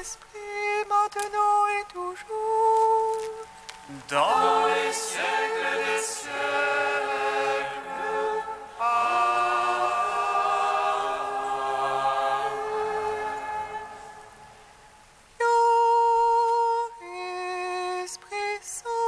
Saint-Esprit, maintenant et toujours, dans les siècles des siècles. Esprit Saint,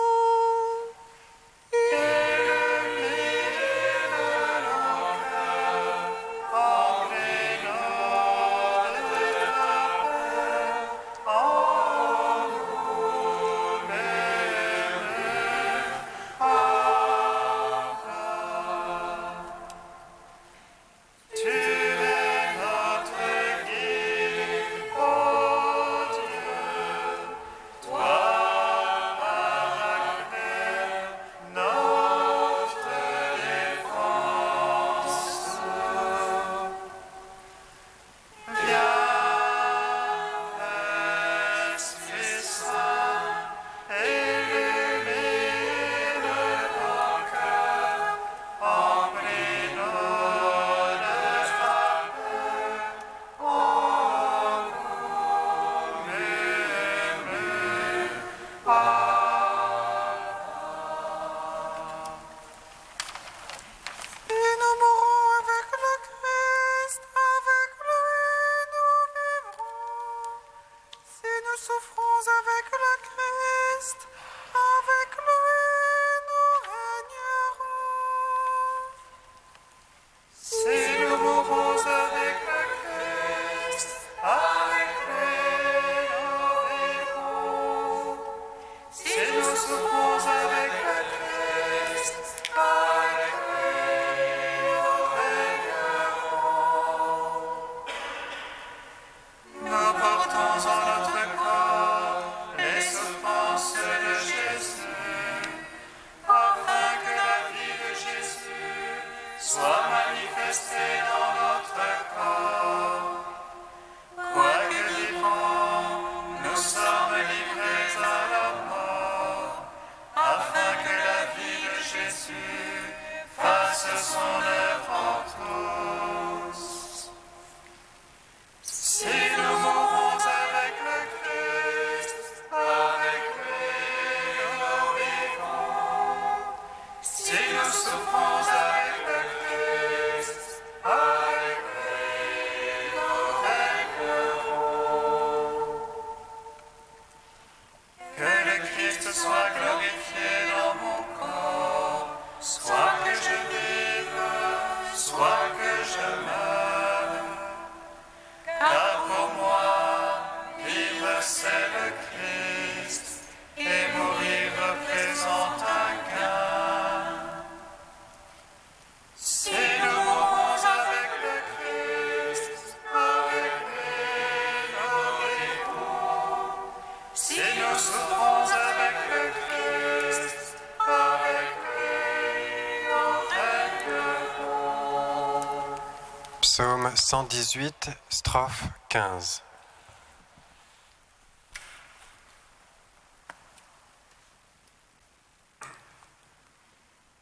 Psaume 118, strophe 15.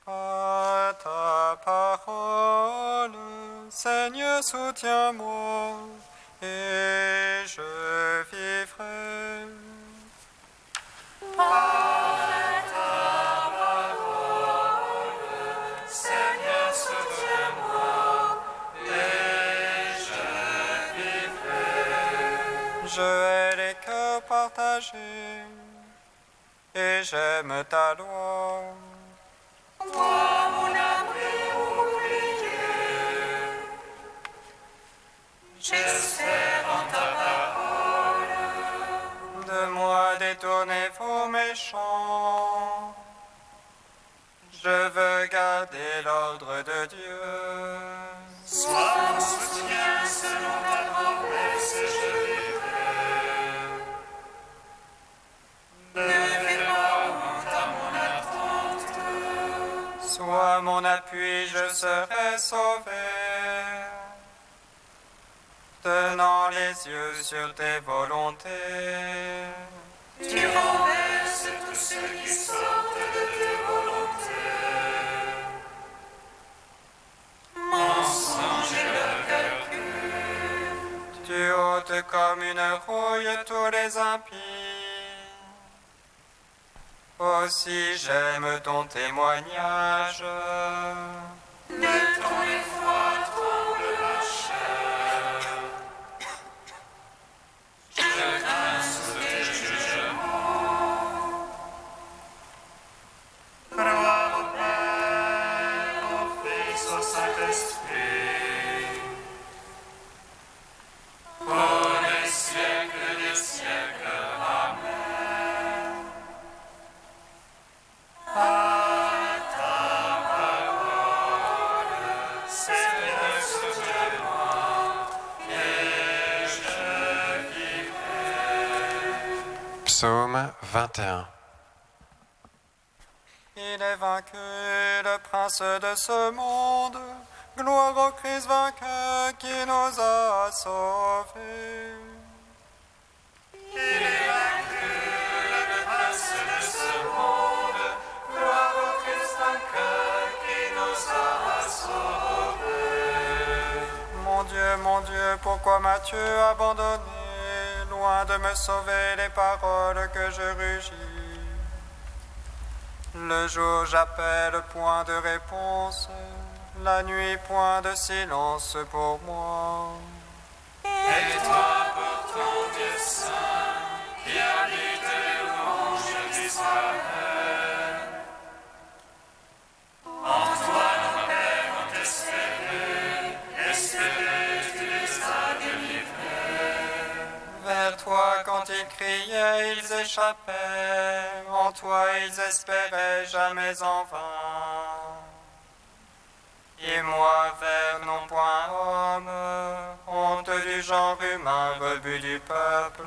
À ta parole, Seigneur, soutiens-moi, et je vivrai. Je hais les cœurs partagés, et j'aime ta loi. Toi, mon abri, mon bouclier, j'espère en ta parole. De moi détournez vos méchants, je veux garder l'ordre de Dieu. Sois mon soutien selon ta promesse et je vivrai. Ne fais pas honte à mon attente. Sois mon appui, je serai sauvé. Tenant les yeux sur tes volontés. Tu renverses tous ceux qui sortent de tes volontés. Mensonge et leur calcul. Tu ôte comme une rouille tous les impies. Aussi j'aime ton témoignage. De ton effroi tremble la chair. Je crains sous tes jugements. Gloire au Père, au Fils, au Saint-Esprit. Pour les siècles des siècles. Amen. À ta parole, Seigneur, souviens-moi, et je vivrai. Psaume 21. Il est vaincu, le prince de ce monde. Gloire au Christ vainqueur qui nous a sauvés. Il est vaincu, le prince de ce monde. Gloire au Christ vainqueur qui nous a sauvés. Mon Dieu, pourquoi m'as-tu abandonné? Loin de me sauver les paroles que je rugis. Le jour j'appelle, point de réponse. La nuit, point de silence pour moi. Et toi pour ton Dieu saint, qui habite les louanges d'Israël. En toi nos pères ont espéré, tu les as délivrés. Vers toi, quand ils criaient, ils échappaient. En toi, ils espéraient jamais en vain. Et moi, vers non point homme, honte du genre humain, rebut du peuple.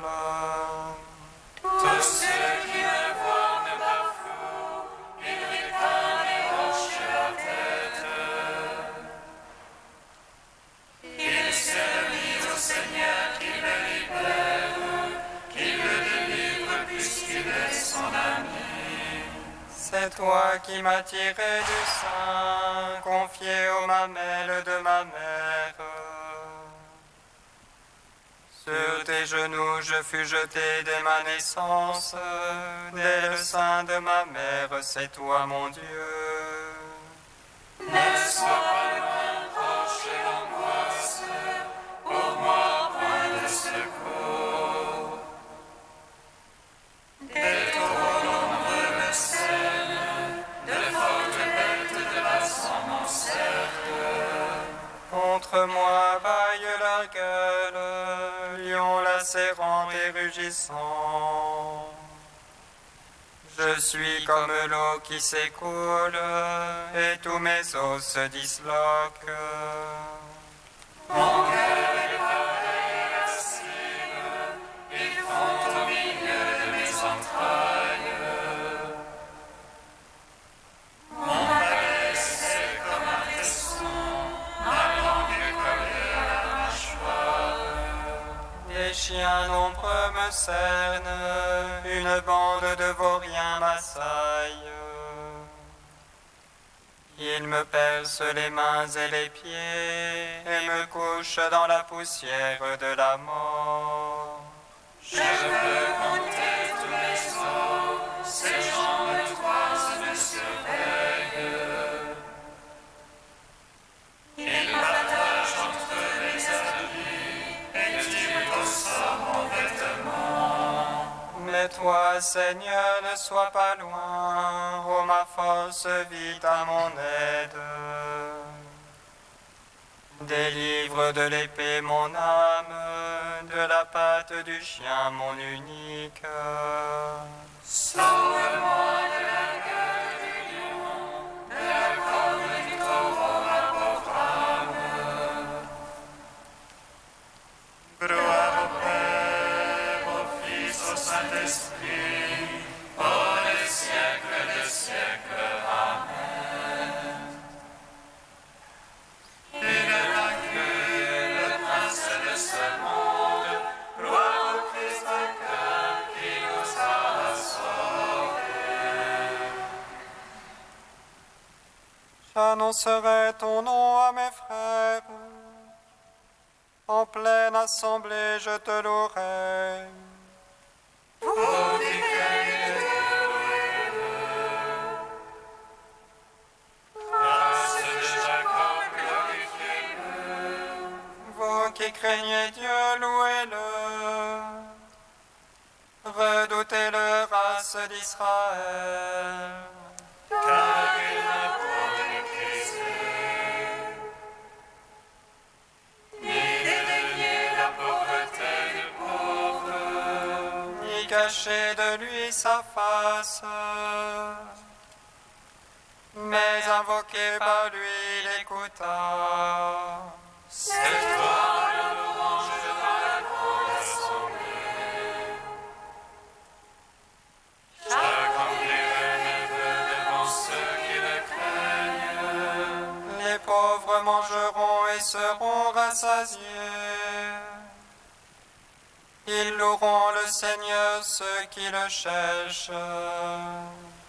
Tous ceux qui me voient me bafouent, ils ricanent et hochent la tête. Ils se remisent au Seigneur qui le libère, qui le délivre puisqu'il est son ami. C'est toi qui m'as tiré du sein, confié aux mamelles de ma mère. Sur tes genoux je fus jeté dès ma naissance, dès le sein de ma mère, c'est toi mon Dieu. Ne sois pas loin, proche et l'angoisse, pour moi point de secours. Des taureaux nombreux me saignent, de fortes bêtes de bassan m'encerclent. Contre moi baille leur gueule, lion lacérant et rugissant. Je suis comme l'eau qui s'écoule, et tous mes os se disloquent. Mon cœur est pareil à la cime, ils font au milieu de mes entrailles. Mon palais c'est comme un tesson, ma langue est collée à la mâchoire. Des chiens nombreux me cernent, une bande de vauriens m'assaille. Ils me percent les mains et les pieds et me couchent dans la poussière de la mort. Je peux compter tous mes os, ces gens me toisent, me surveillent. Ils partagent entre mes habits et tirent au sort mon vêtement. Mais toi, Seigneur, ne sois pas loin, ô ma force, vite à mon aide. Délivre de l'épée mon âme, de la patte du chien mon unique. Sauve-moi de la gueule du lion, de la corne du taureau, ma pauvre âme. Gloire au Père, au Fils, au Saint-Esprit, pour les siècles des siècles. Amen. Il est vaincu, le prince de ce monde, gloire au Christ vainqueur qui nous a sauvés. J'annoncerai ton nom à mes frères. En pleine assemblée, je te louerai. Race de Jacob, glorifiez-le. Vous qui craignez Dieu, louez-le. Redoutez-le, race d'Israël. Car il n'a point méprisé, ni dédaigné la pauvreté du pauvre, Ni caché de lui sa face, mais invoqué par lui, il écouta. c'est toi le louange dans la grande assemblée. J'accomplirai mes vœux devant ceux qui le craignent. Les pauvres mangeront et seront rassasiés. Ils loueront le Seigneur, ceux qui le cherchent.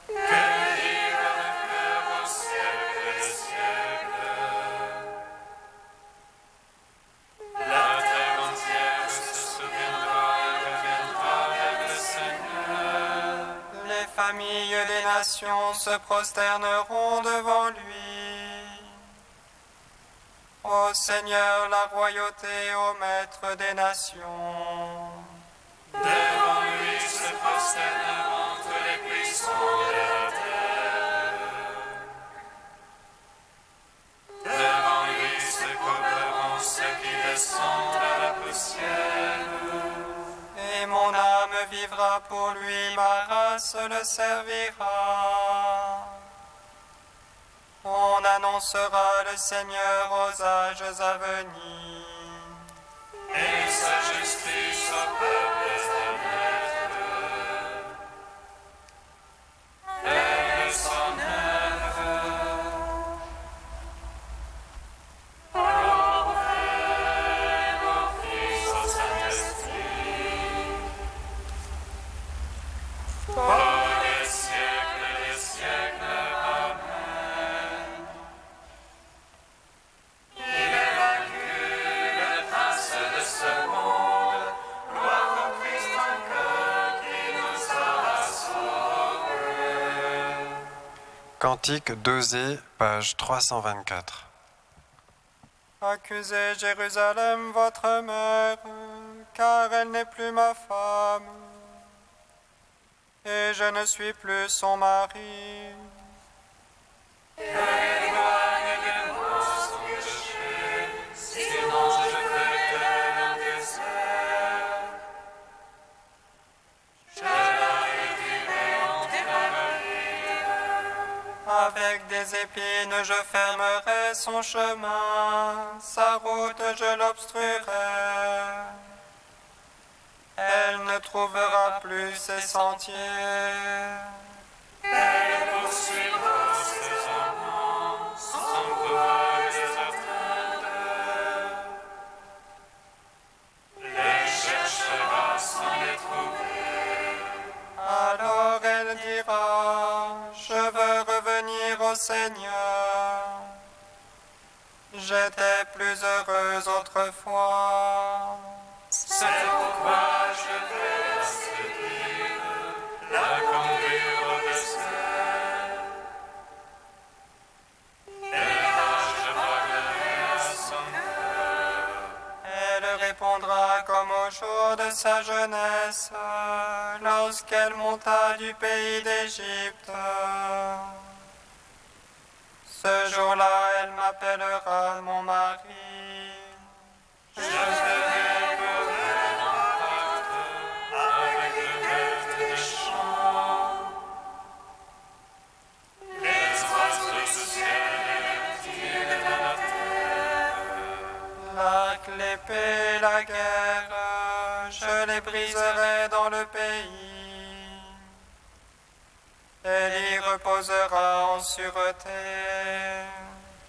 Que vive le cœur au siècle des siècles. La terre entière se souviendra et reviendra vers le Seigneur. Les familles des nations se prosterneront devant lui. Ô Seigneur, la royauté, ô Maître des nations. Devant lui se prosterneront tous les puissants de la terre. Devant lui se courberont ceux qui descendent à la poussière. Et mon âme vivra pour lui, ma race le servira. On annoncera le Seigneur aux âges à venir. Et sa justice au peuple éternel. Et son œuvre au Père, au Fils, au Saint-Esprit, pour les siècles des siècles. Amen. Il est vaincu, le prince de ce monde, gloire au Christ encore qui nous a sauvés. Cantique d'Osée, page 324. Accusez Jérusalem, votre mère, car elle n'est plus ma femme, et je ne suis plus son mari. Éloigne de moi son péché, sinon je ferai un désert. Je la réduirai en terre. Avec des épines, je fermerai son chemin, sa route, je l'obstruerai. Elle ne trouvera plus ses sentiers. Elle poursuivra ses amants, sans pouvoir les atteindre. Les cherchera sans les trouver. Alors elle dira, je veux revenir au Seigneur. J'étais plus heureuse autrefois. C'est pourquoi je vais la séduire, la conduire au désert. Et là je parlerai à son cœur. Elle répondra comme au jour de sa jeunesse, lorsqu'elle monta du pays d'Égypte. Ce jour-là, elle m'appellera mon mari. Je ferai pour elle un pacte avec le maître des champs. Les oiseaux du ciel et les reptiles de la terre. L'arc, l'épée, la guerre, je les briserai dans le pays. Elle y reposera en sûreté.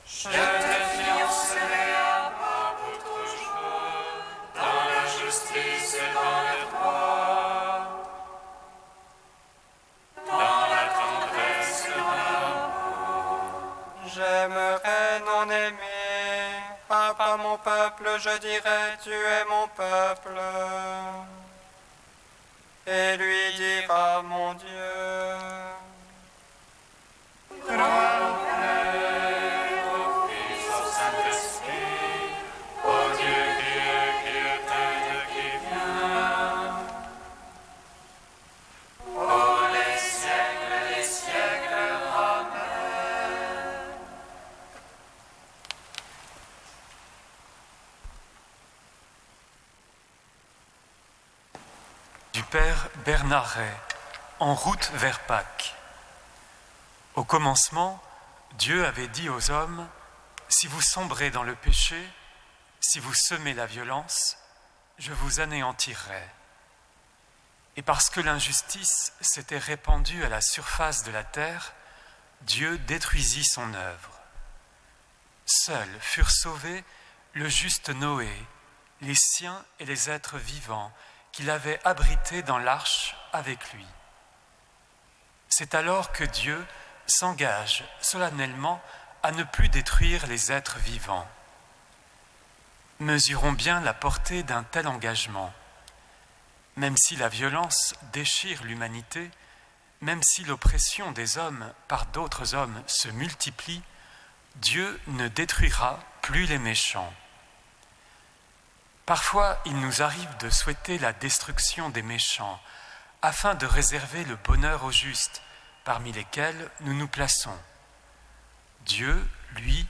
Je te fiancerai à moi pour toujours, dans la justice et dans le droit, dans la tendresse et dans l'amour. J'aimerais non aimer, pas mon peuple je dirai, tu es mon peuple. Et lui dira, mon Dieu. Gloire au Père, au Fils, au Saint-Esprit, au Dieu qui était, qui vient. Pour les siècles des siècles. Amen. Du Père Bernard Ray, en route vers Pâques. Au commencement, Dieu avait dit aux hommes, « Si vous sombrez dans le péché, si vous semez la violence, je vous anéantirai. » Et parce que l'injustice s'était répandue à la surface de la terre, Dieu détruisit son œuvre. Seuls furent sauvés le juste Noé, les siens et les êtres vivants qu'il avait abrités dans l'arche avec lui. C'est alors que Dieu s'engage solennellement à ne plus détruire les êtres vivants. Mesurons bien la portée d'un tel engagement. Même si la violence déchire l'humanité, même si l'oppression des hommes par d'autres hommes se multiplie, Dieu ne détruira plus les méchants. Parfois, il nous arrive de souhaiter la destruction des méchants afin de réserver le bonheur aux justes, parmi lesquels nous nous plaçons. Dieu, lui,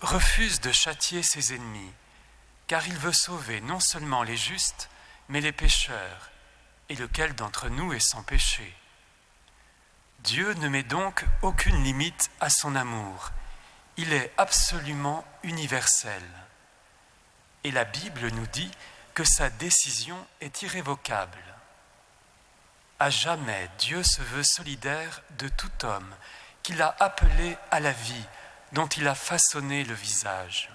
refuse de châtier ses ennemis, car il veut sauver non seulement les justes, mais les pécheurs, et lequel d'entre nous est sans péché. Dieu ne met donc aucune limite à son amour. Il est absolument universel. Et la Bible nous dit que sa décision est irrévocable. À jamais, Dieu se veut solidaire de tout homme qu'il a appelé à la vie, dont il a façonné le visage.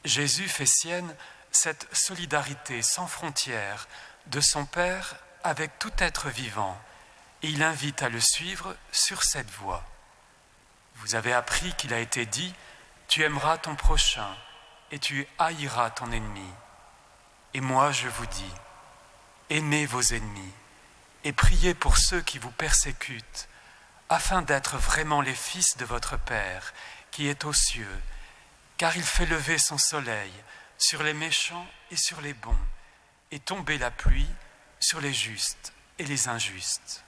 Jésus fait sienne cette solidarité sans frontières de son Père avec tout être vivant, et il invite à le suivre sur cette voie. Vous avez appris qu'il a été dit « Tu aimeras ton prochain et tu haïras ton ennemi. » Et moi je vous dis, aimez vos ennemis et priez pour ceux qui vous persécutent, afin d'être vraiment les fils de votre Père qui est aux cieux, car il fait lever son soleil sur les méchants et sur les bons, et tomber la pluie sur les justes et les injustes.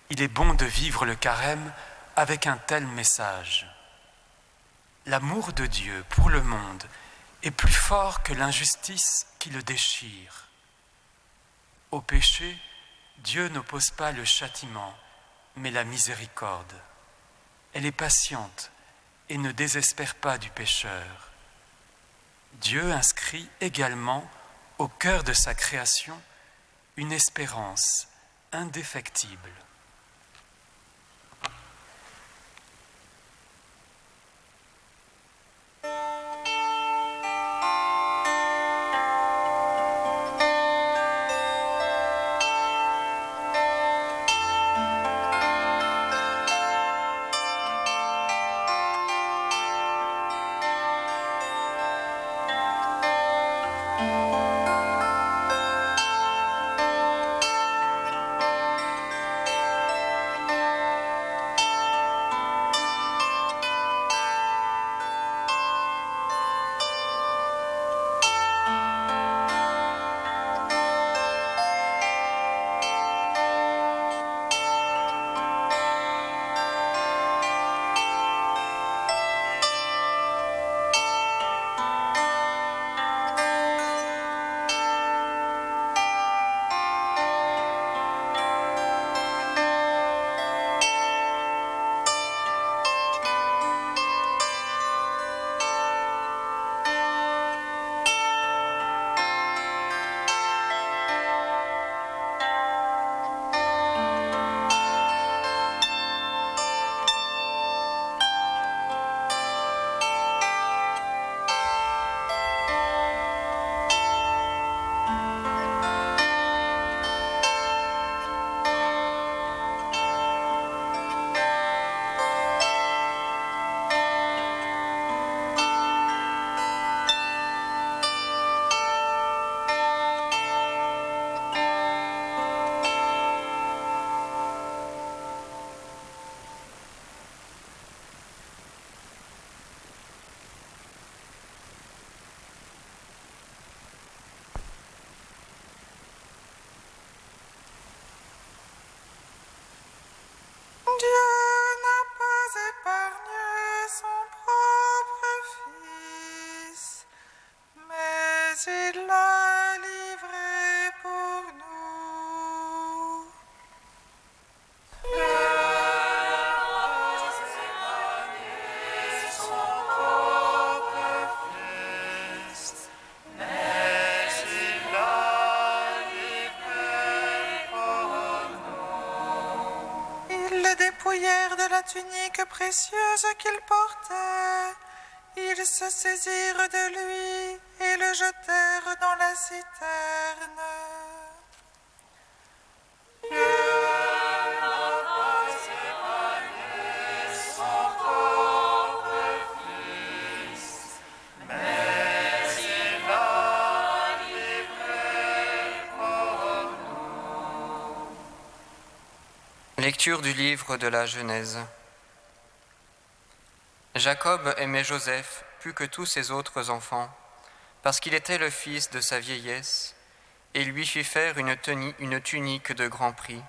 Il est bon de vivre le carême avec un tel message. L'amour de Dieu pour le monde est plus fort que l'injustice qui le déchire. Au péché, Dieu n'oppose pas le châtiment, mais la miséricorde. Elle est patiente et ne désespère pas du pécheur. Dieu inscrit également au cœur de sa création une espérance indéfectible. il l'a livré pour nous. Ils le dépouillèrent de la tunique précieuse qu'il portait. Ils se saisirent de lui et le jetèrent dans la citerne. Lecture du livre de la Genèse. Jacob aimait Joseph plus que tous ses autres enfants, parce qu'il était le fils de sa vieillesse, et lui fit faire une tunique de grand prix.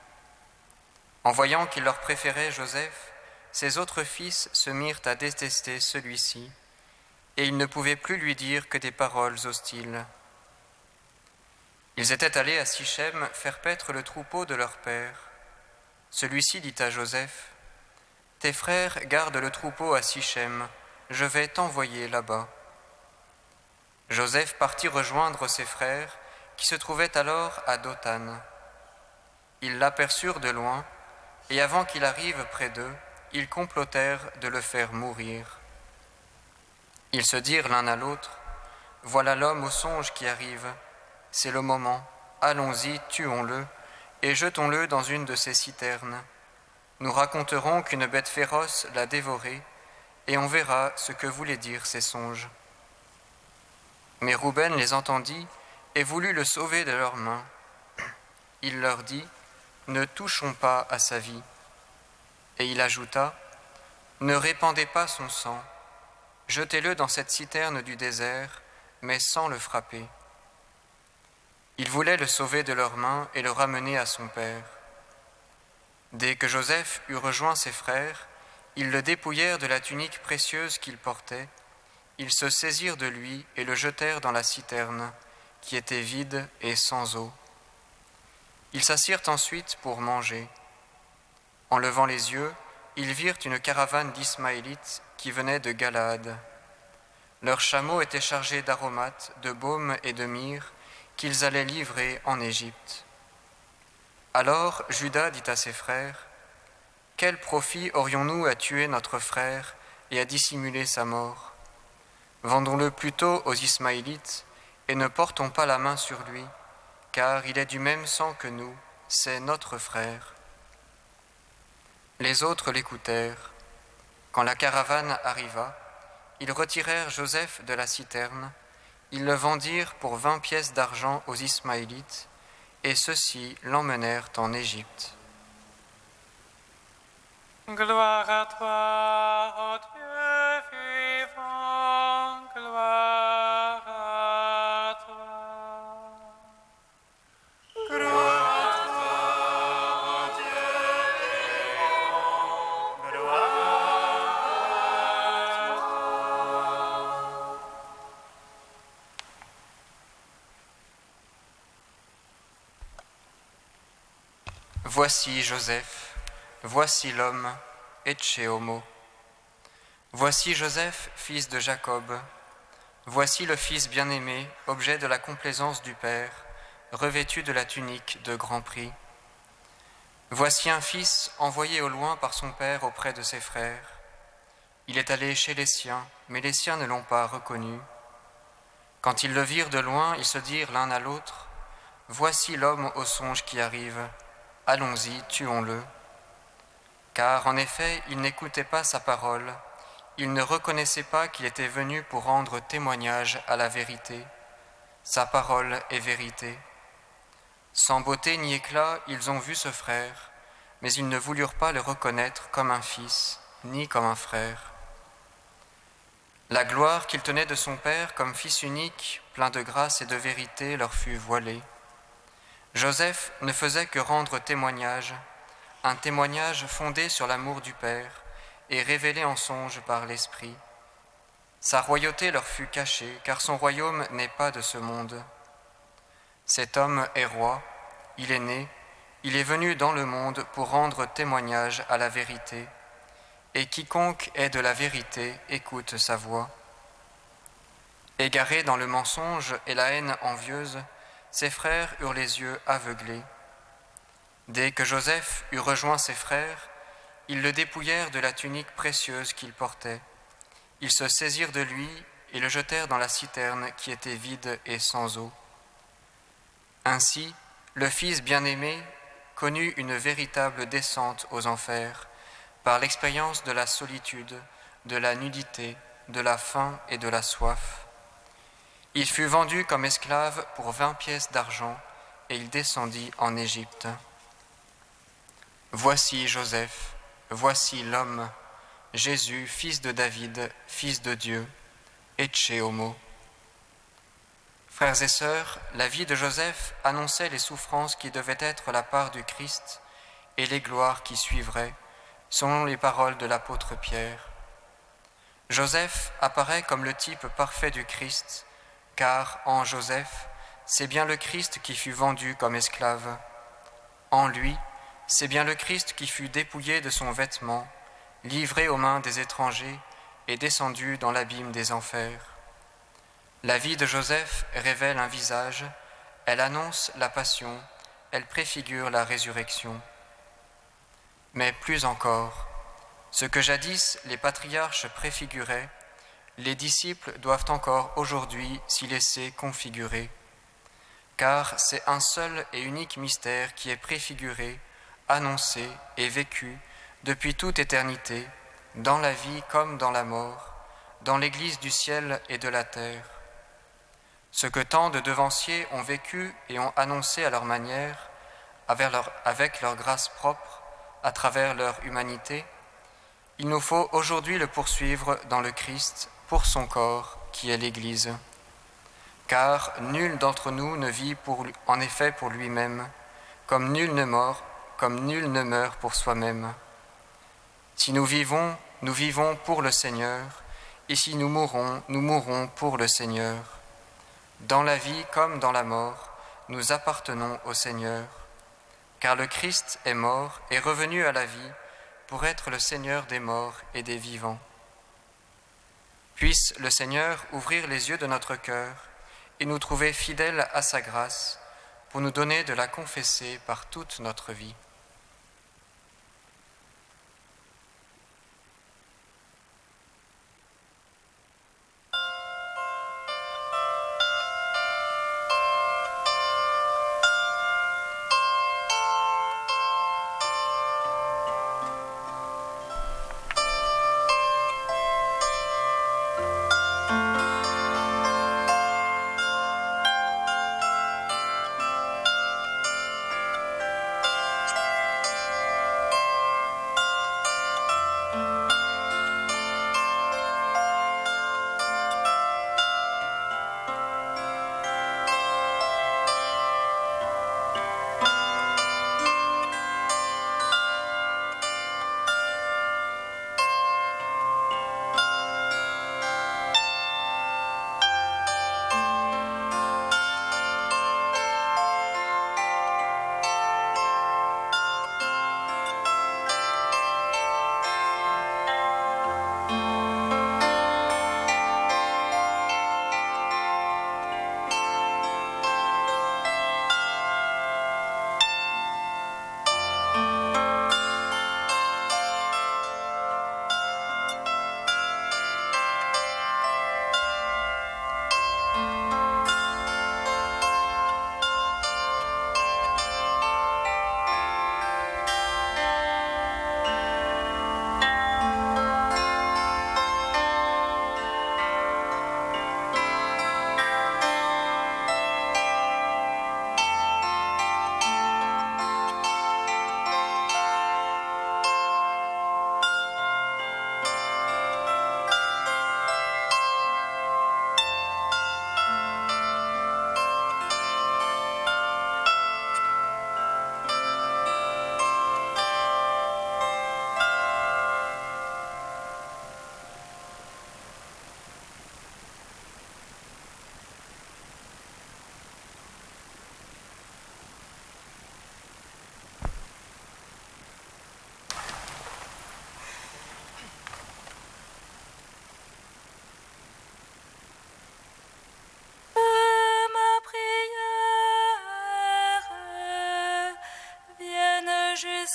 En voyant qu'il leur préférait Joseph, ses autres fils se mirent à détester celui-ci, et ils ne pouvaient plus lui dire que des paroles hostiles. Ils étaient allés à Sichem faire paître le troupeau de leur père. Celui-ci dit à Joseph, « Tes frères gardent le troupeau à Sichem, je vais t'envoyer là-bas. » Joseph partit rejoindre ses frères, qui se trouvaient alors à Dothan. Ils l'aperçurent de loin, et avant qu'il arrive près d'eux, ils complotèrent de le faire mourir. Ils se dirent l'un à l'autre, « Voilà l'homme au songe qui arrive, c'est le moment, allons-y, tuons-le, et jetons-le dans une de ces citernes. Nous raconterons qu'une bête féroce l'a dévoré, et on verra ce que voulaient dire ces songes. » Mais Rouben les entendit et voulut le sauver de leurs mains. Il leur dit, « Ne touchons pas à sa vie. » Et il ajouta, « Ne répandez pas son sang, jetez-le dans cette citerne du désert, mais sans le frapper. » Ils voulaient le sauver de leurs mains et le ramener à son père. Dès que Joseph eut rejoint ses frères, ils le dépouillèrent de la tunique précieuse qu'il portait, ils se saisirent de lui et le jetèrent dans la citerne, qui était vide et sans eau. Ils s'assirent ensuite pour manger. En levant les yeux, ils virent une caravane d'Ismaélites qui venait de Galaad. Leurs chameaux étaient chargés d'aromates, de baume et de myrrhe, qu'ils allaient livrer en Égypte. Alors Juda dit à ses frères, « Quel profit aurions-nous à tuer notre frère et à dissimuler sa mort? Vendons-le plutôt aux Ismaélites et ne portons pas la main sur lui, car il est du même sang que nous, c'est notre frère. » Les autres l'écoutèrent. Quand la caravane arriva, ils retirèrent Joseph de la citerne. Ils le vendirent pour 20 pièces d'argent aux Ismaélites, et ceux-ci l'emmenèrent en Égypte. Gloire à toi, ô Dieu vivant, gloire à toi. Gloire à toi, ô Dieu vivant, gloire à toi. Voici Joseph, voici l'homme, ecce homo. Voici Joseph, fils de Jacob. Voici le fils bien-aimé, objet de la complaisance du Père, revêtu de la tunique de grand prix. Voici un fils envoyé au loin par son père auprès de ses frères. Il est allé chez les siens, mais les siens ne l'ont pas reconnu. Quand ils le virent de loin, ils se dirent l'un à l'autre, « Voici l'homme au songe qui arrive. Allons-y, tuons-le. » Car en effet, ils n'écoutaient pas sa parole, ils ne reconnaissaient pas qu'il était venu pour rendre témoignage à la vérité. Sa parole est vérité. Sans beauté ni éclat, ils ont vu ce frère, mais ils ne voulurent pas le reconnaître comme un fils, ni comme un frère. La gloire qu'il tenait de son père comme fils unique, plein de grâce et de vérité, leur fut voilée. Joseph ne faisait que rendre témoignage, un témoignage fondé sur l'amour du Père et révélé en songe par l'Esprit. Sa royauté leur fut cachée, car son royaume n'est pas de ce monde. Cet homme est roi, il est né, il est venu dans le monde pour rendre témoignage à la vérité, et quiconque est de la vérité écoute sa voix. Égarés dans le mensonge et la haine envieuse, ses frères eurent les yeux aveuglés. Dès que Joseph eut rejoint ses frères, ils le dépouillèrent de la tunique précieuse qu'il portait. Ils se saisirent de lui et le jetèrent dans la citerne qui était vide et sans eau. Ainsi, le Fils bien-aimé connut une véritable descente aux enfers, par l'expérience de la solitude, de la nudité, de la faim et de la soif. Il fut vendu comme esclave pour 20 pièces d'argent, et il descendit en Égypte. Voici Joseph, voici l'homme, Jésus, fils de David, fils de Dieu, Ecce homo. Frères et sœurs, la vie de Joseph annonçait les souffrances qui devaient être la part du Christ et les gloires qui suivraient, selon les paroles de l'apôtre Pierre. Joseph apparaît comme le type parfait du Christ, car en Joseph, c'est bien le Christ qui fut vendu comme esclave. En lui, c'est bien le Christ qui fut dépouillé de son vêtement, livré aux mains des étrangers et descendu dans l'abîme des enfers. La vie de Joseph révèle un visage, elle annonce la passion, elle préfigure la résurrection. Mais plus encore, ce que jadis les patriarches préfiguraient, les disciples doivent encore aujourd'hui s'y laisser configurer, car c'est un seul et unique mystère qui est préfiguré, annoncé et vécu depuis toute éternité, dans la vie comme dans la mort, dans l'Église du ciel et de la terre. Ce que tant de devanciers ont vécu et ont annoncé à leur manière, avec leur grâce propre, à travers leur humanité, il nous faut aujourd'hui le poursuivre dans le Christ, pour son corps, qui est l'Église. Car nul d'entre nous ne vit en effet pour lui-même, comme nul ne meurt pour soi-même. Si nous vivons pour le Seigneur, et si nous mourrons pour le Seigneur. Dans la vie comme dans la mort, nous appartenons au Seigneur, car le Christ est mort et revenu à la vie pour être le Seigneur des morts et des vivants. Puisse le Seigneur ouvrir les yeux de notre cœur et nous trouver fidèles à sa grâce pour nous donner de la confesser par toute notre vie.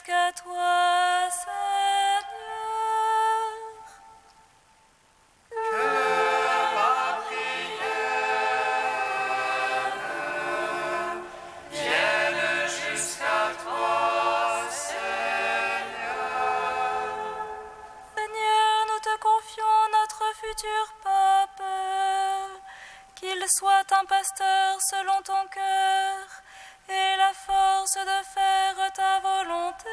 jusqu'à toi, Seigneur. Que ma prière vienne jusqu'à toi, Seigneur. Seigneur, nous te confions notre futur pape, qu'il soit un pasteur selon ton cœur et la force de faire ta volonté.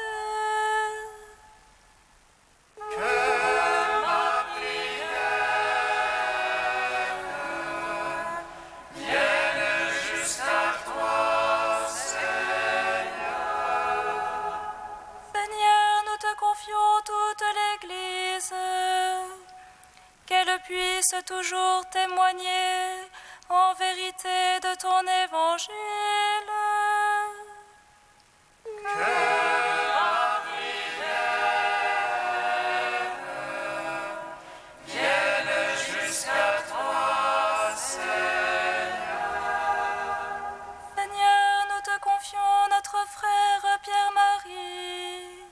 Que ma prière vienne jusqu'à toi, Seigneur. Seigneur, nous te confions toute l'Église, qu'elle puisse toujours témoigner en vérité de ton évangile. Que ma prière vienne jusqu'à toi, Seigneur. Seigneur, nous te confions notre frère Pierre-Marie,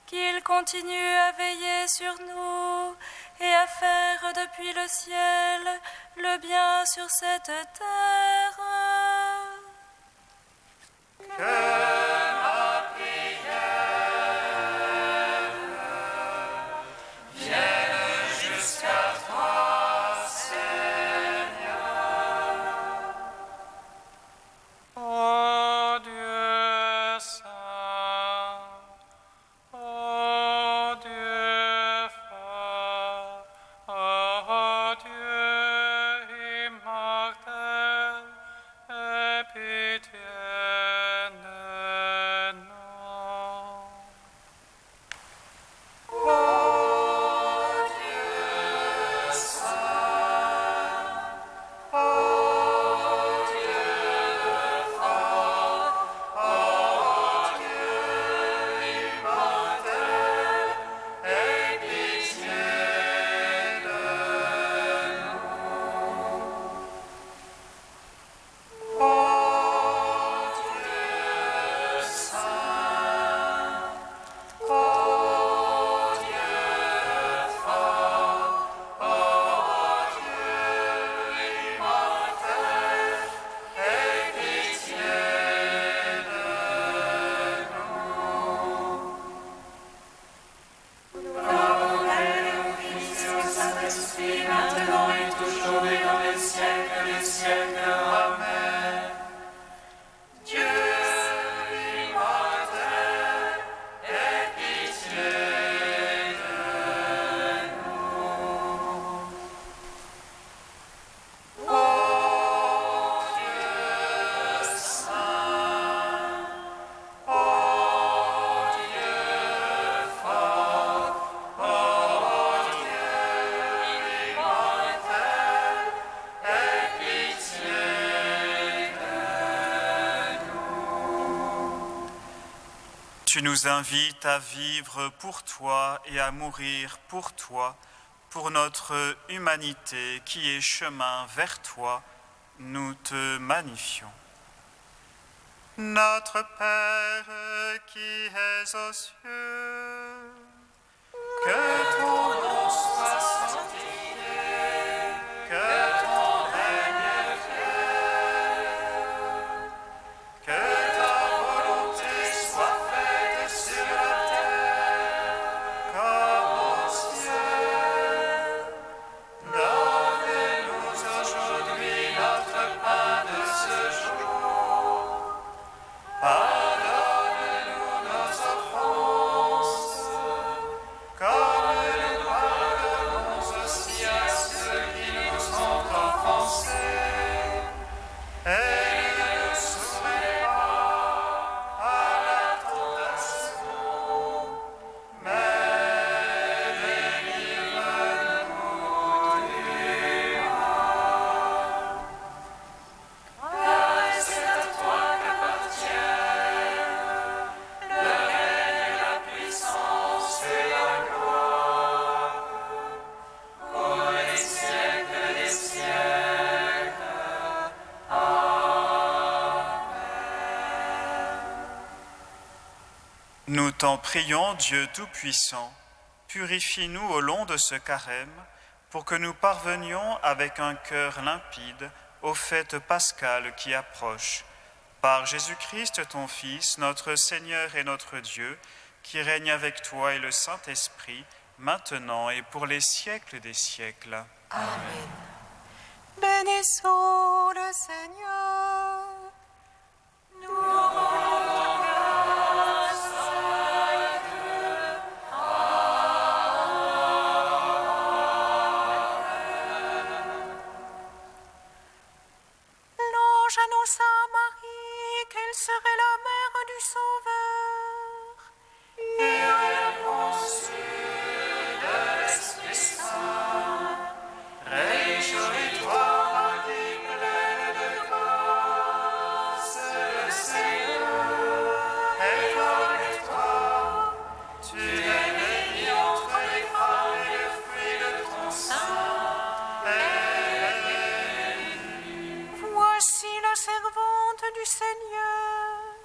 qu'il continue à veiller sur nous et à faire depuis le ciel le bien sur cette terre. Que ma prière vienne jusqu'à toi, Seigneur. Ô Dieu saint, ô Dieu fort, ô Dieu immortel, aie pitié de nous. Maintenant et toujours et dans les siècles des siècles. Amen. Dieu immortel, aie pitié de nous. Ô Dieu saint, ô Dieu fort, ô Dieu immortel, aie pitié de nous. Tu nous invites à vivre pour toi et à mourir pour toi, pour notre humanité qui est chemin vers toi, nous te magnifions. Notre Père qui es aux cieux, que ton nom soit sanctifié, que ton règne vienne, que ta volonté soit faite sur la terre comme au ciel. Donne-nous aujourd'hui notre pain de ce jour. Pardonne-nous nos offenses, comme nous Nous t'en prions, Dieu Tout-Puissant, purifie-nous au long de ce carême, pour que nous parvenions avec un cœur limpide aux fêtes pascales qui approchent. Par Jésus-Christ, ton Fils, notre Seigneur et notre Dieu, qui règne avec toi et le Saint-Esprit, maintenant et pour les siècles des siècles. Amen. Bénissons le Seigneur. Nous rendons grâce à Dieu. L'ange annonça à Marie qu'elle serait la mère du Sauveur. Et elle conçut de l'Esprit Saint. Réjouis-toi, Marie, pleine de grâce, le Seigneur est avec toi. Tu es bénie entre les femmes et le fruit de ton sein est béni. Voici la servante du Seigneur.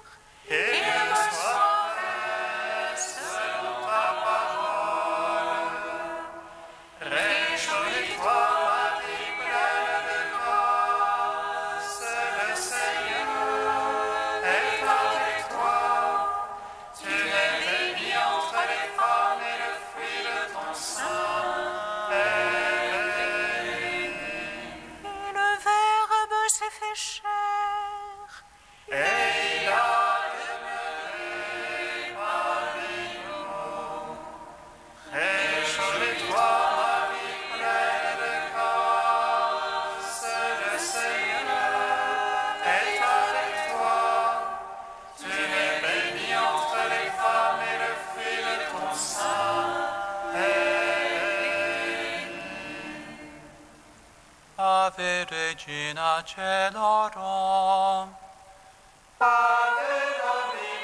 Et me soit fait selon ta parole. Réjouis-toi, Marie, pleine de grâce, le Seigneur est avec toi. Tu es bénie entre les femmes et le fruit de ton sein est béni. Et le Verbe s'est fait chair, et il a demeuré parmi nous. Réjouis-toi, Marie, pleine de grâce, le Seigneur est avec toi. Tu es bénie entre les femmes et le fruit de ton sein est béni. Ave Regina Caelorum, Ave Domini.